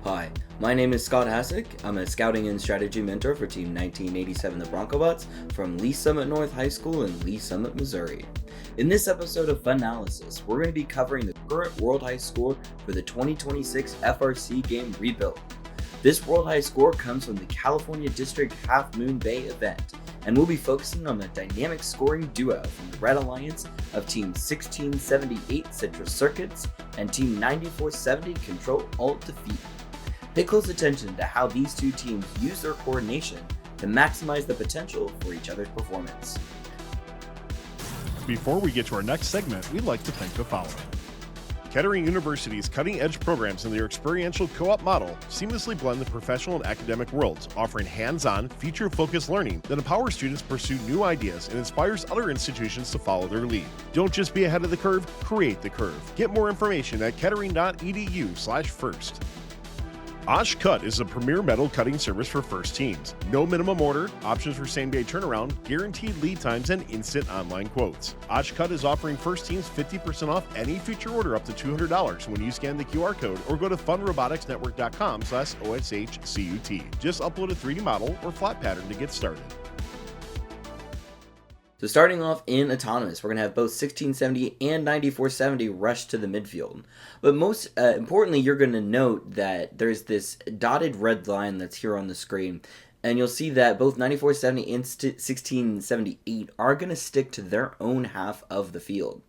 Hi, my name is Scott Hassick. I'm a scouting and strategy mentor for Team 1987 the Broncobots from Lee Summit North High School in Lee Summit, Missouri. In this episode of FUNalysis, we're going to be covering the current World High score for the 2026 FRC game rebuild. This World High score comes from the California District Half Moon Bay event, and we'll be focusing on the dynamic scoring duo from the Red Alliance of Team 1678 Citrus Circuits and Team 9470 Control Alt Defeat. Pay close attention to how these two teams use their coordination to maximize the potential for each other's performance. Before we get to our next segment, we'd like to thank the following. Kettering University's cutting-edge programs and their experiential co-op model seamlessly blend the professional and academic worlds, offering hands-on, feature-focused learning that empowers students to pursue new ideas and inspires other institutions to follow their lead. Don't just be ahead of the curve, create the curve. Get more information at kettering.edu/first. Osh Cut is a premier metal cutting service for first teams. No minimum order, options for same-day turnaround, guaranteed lead times, and instant online quotes. Osh Cut is offering first teams 50% off any future order up to $200 when you scan the QR code or go to funroboticsnetwork.com/OSHCUT. Just upload a 3D model or flat pattern to get started. So starting off in Autonomous, we're going to have both 1670 and 9470 rush to the midfield. But most importantly, you're going to note that there's this dotted red line that's here on the screen. And you'll see that both 9470 and 1678 are going to stick to their own half of the field.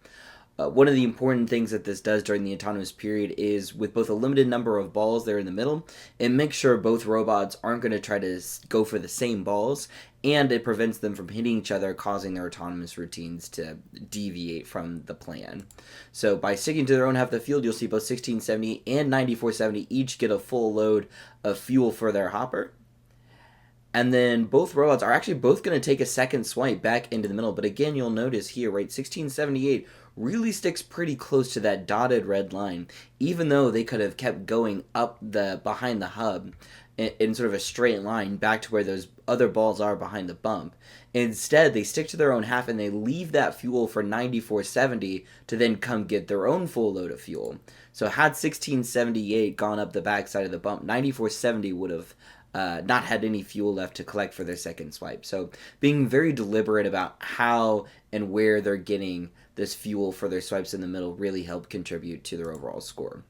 One of the important things that this does during the autonomous period is, with both a limited number of balls there in the middle, it makes sure both robots aren't going to try to go for the same balls, and it prevents them from hitting each other, causing their autonomous routines to deviate from the plan. So by sticking to their own half of the field, you'll see both 1670 and 9470 each get a full load of fuel for their hopper. And then both robots are actually both going to take a second swipe back into the middle. But again, you'll notice here, right, 1678 really sticks pretty close to that dotted red line, even though they could have kept going up behind the hub in sort of a straight line back to where those other balls are behind the bump. Instead, they stick to their own half and they leave that fuel for 9470 to then come get their own full load of fuel. So had 1678 gone up the backside of the bump, 9470 would have not had any fuel left to collect for their second swipe. So being very deliberate about how and where they're getting this fuel for their swipes in the middle really helped contribute to their overall score.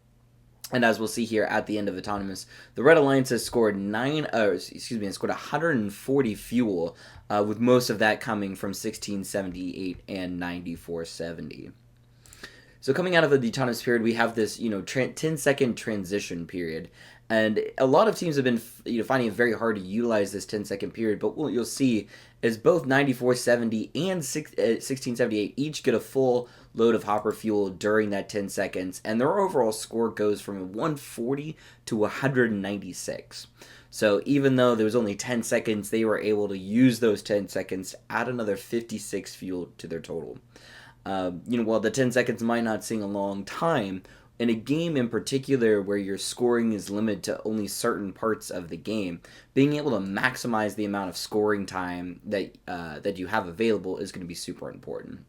And as we'll see here at the end of Autonomous, the Red Alliance has scored 140 fuel, with most of that coming from 1678 and 9470. So coming out of the autonomous period, we have this 10-second transition period. And a lot of teams have been finding it very hard to utilize this 10-second period, but what you'll see is both 9470 and 1678 each get a full load of hopper fuel during that 10 seconds, and their overall score goes from 140 to 196. So even though there was only 10 seconds, they were able to use those 10 seconds to add another 56 fuel to their total. While the 10 seconds might not seem a long time, in a game in particular where your scoring is limited to only certain parts of the game, being able to maximize the amount of scoring time that you have available is going to be super important.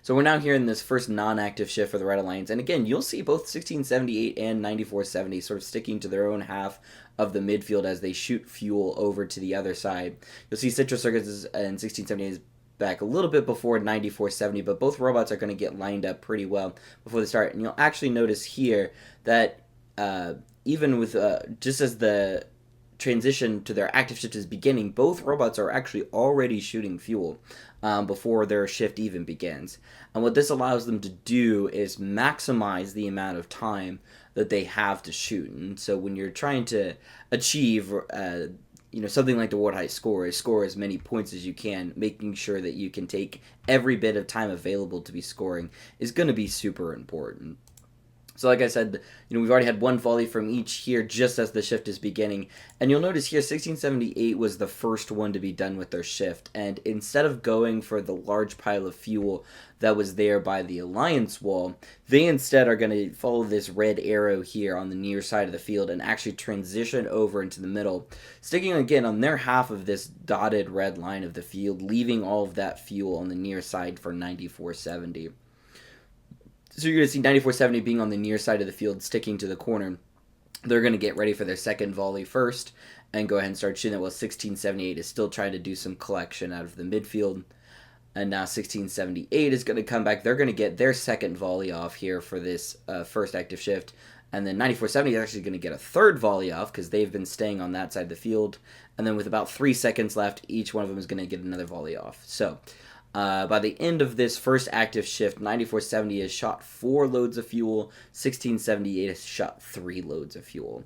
So we're now here in this first non-active shift for the Red Alliance, and again, you'll see both 1678 and 9470 sort of sticking to their own half of the midfield as they shoot fuel over to the other side. You'll see Citrus Circuits and 1678 is back a little bit before 9470, but both robots are going to get lined up pretty well before they start. And you'll actually notice here that even with just as the transition to their active shift is beginning, both robots are actually already shooting fuel before their shift even begins. And what this allows them to do is maximize the amount of time that they have to shoot. And so when you're trying to achieve something like the World High score as many points as you can, making sure that you can take every bit of time available to be scoring is going to be super important. So like I said, we've already had one volley from each here just as the shift is beginning. And you'll notice here 1678 was the first one to be done with their shift. And instead of going for the large pile of fuel that was there by the Alliance wall, they instead are going to follow this red arrow here on the near side of the field and actually transition over into the middle, sticking again on their half of this dotted red line of the field, leaving all of that fuel on the near side for 9470. So you're going to see 9470 being on the near side of the field, sticking to the corner. they're going to get ready for their second volley first and go ahead and start shooting it, while 1678 is still trying to do some collection out of the midfield. And now 1678 is going to come back. They're going to get their second volley off here for this first active shift. And then 9470 is actually going to get a third volley off because they've been staying on that side of the field. And then with about 3 seconds left, each one of them is going to get another volley off. So by the end of this first active shift, 9470 has shot 4 loads of fuel, 1678 has shot 3 loads of fuel.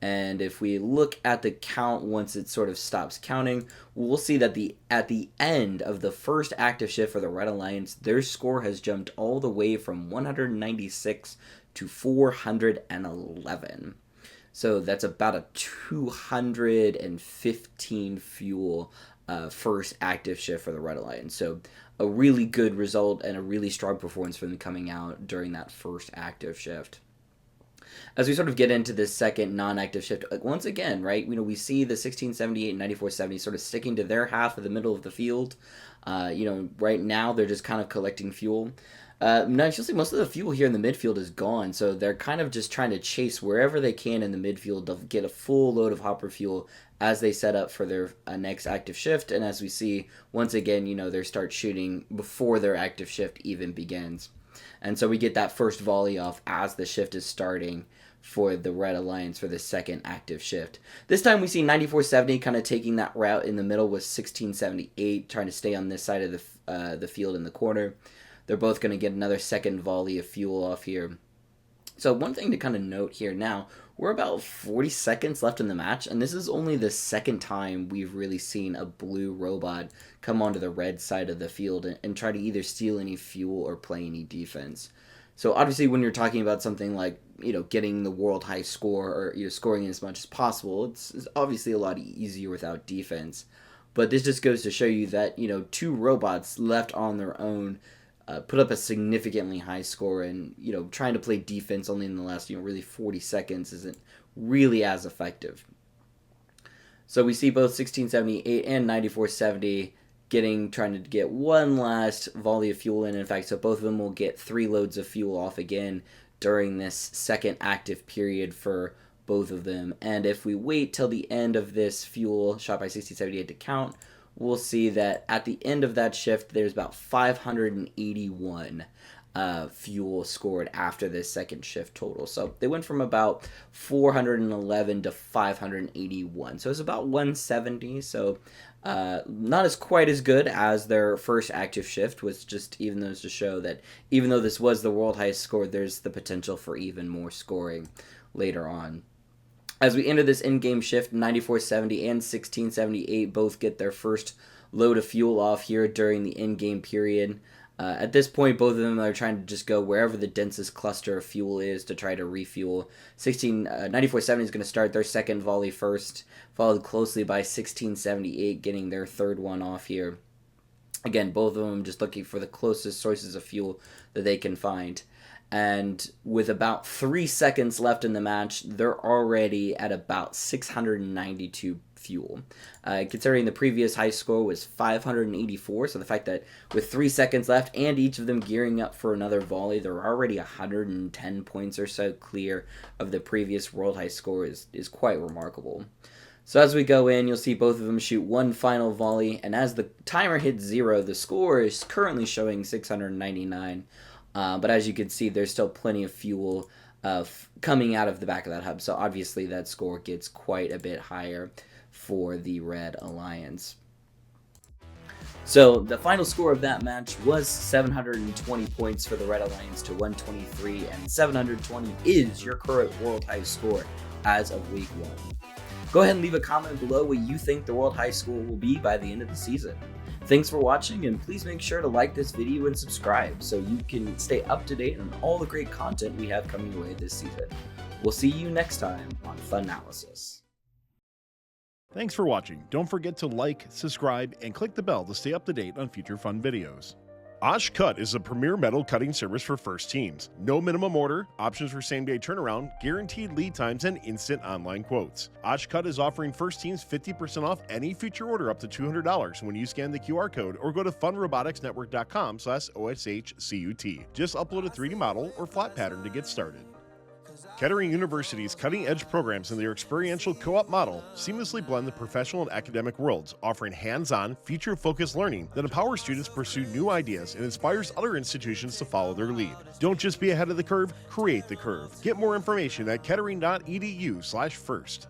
And if we look at the count once it sort of stops counting, we'll see that at the end of the first active shift for the Red Alliance, their score has jumped all the way from 196 to 411. So that's about a 215 fuel first active shift for the Red Alliance. So a really good result and a really strong performance for them coming out during that first active shift. As we sort of get into this second non-active shift, once again, right, we see the 1678 and 9470 sort of sticking to their half of the middle of the field. Right now they're just kind of collecting fuel. Now you'll see most of the fuel here in the midfield is gone, so they're kind of just trying to chase wherever they can in the midfield to get a full load of hopper fuel as they set up for their next active shift. And as we see, once again, they start shooting before their active shift even begins. And so we get that first volley off as the shift is starting for the Red Alliance for the second active shift. This time we see 9470 kind of taking that route in the middle with 1678, trying to stay on this side of the field in the corner. They're both going to get another second volley of fuel off here. So one thing to kind of note here now, we're about 40 seconds left in the match, and this is only the second time we've really seen a blue robot come onto the red side of the field and try to either steal any fuel or play any defense. So obviously when you're talking about something like, getting the world high score or scoring as much as possible, it's obviously a lot easier without defense. But this just goes to show you that, 2 robots left on their own put up a significantly high score, and trying to play defense only in the last really 40 seconds isn't really as effective. So we see both 1678 and 9470 trying to get one last volley of fuel in fact, so both of them will get 3 loads of fuel off again during this second active period for both of them. And if we wait till the end of this fuel shot by 1678 to count, we'll see that at the end of that shift, there's about 581 fuel scored after this second shift total. So they went from about 411 to 581. So it's about 170. So not as quite as good as their first active shift, which just even though to show that even though this was the world highest score, there's the potential for even more scoring later on. As we enter this in-game shift, 9470 and 1678 both get their first load of fuel off here during the in-game period. At this point, both of them are trying to just go wherever the densest cluster of fuel is to try to refuel. 9470 is going to start their second volley first, followed closely by 1678 getting their third one off here. Again, both of them just looking for the closest sources of fuel that they can find. And with about 3 seconds left in the match, they're already at about 692 fuel. Considering the previous high score was 584, so the fact that with 3 seconds left and each of them gearing up for another volley, they're already 110 points or so clear of the previous world high score is quite remarkable. So as we go in, you'll see both of them shoot one final volley, and as the timer hits 0, the score is currently showing 699. But as you can see, there's still plenty of fuel coming out of the back of that hub. So obviously that score gets quite a bit higher for the Red Alliance. So the final score of that match was 720 points for the Red Alliance to 123, and 720 is your current world high score as of week 1. Go ahead and leave a comment below what you think the world high score will be by the end of the season. Thanks for watching, and please make sure to like this video and subscribe so you can stay up to date on all the great content we have coming your way this season. We'll see you next time on FUNalysis. Thanks for watching. Don't forget to like, subscribe, and click the bell to stay up to date on future fun videos. Osh Cut is a premier metal cutting service for first teams. No minimum order, options for same-day turnaround, guaranteed lead times, and instant online quotes. Osh Cut is offering first teams 50% off any future order up to $200 when you scan the QR code or go to funroboticsnetwork.com/OSHCUT. Just upload a 3D model or flat pattern to get started. Kettering University's cutting-edge programs and their experiential co-op model seamlessly blend the professional and academic worlds, offering hands-on, future-focused learning that empowers students to pursue new ideas and inspires other institutions to follow their lead. Don't just be ahead of the curve, create the curve. Get more information at kettering.edu/first.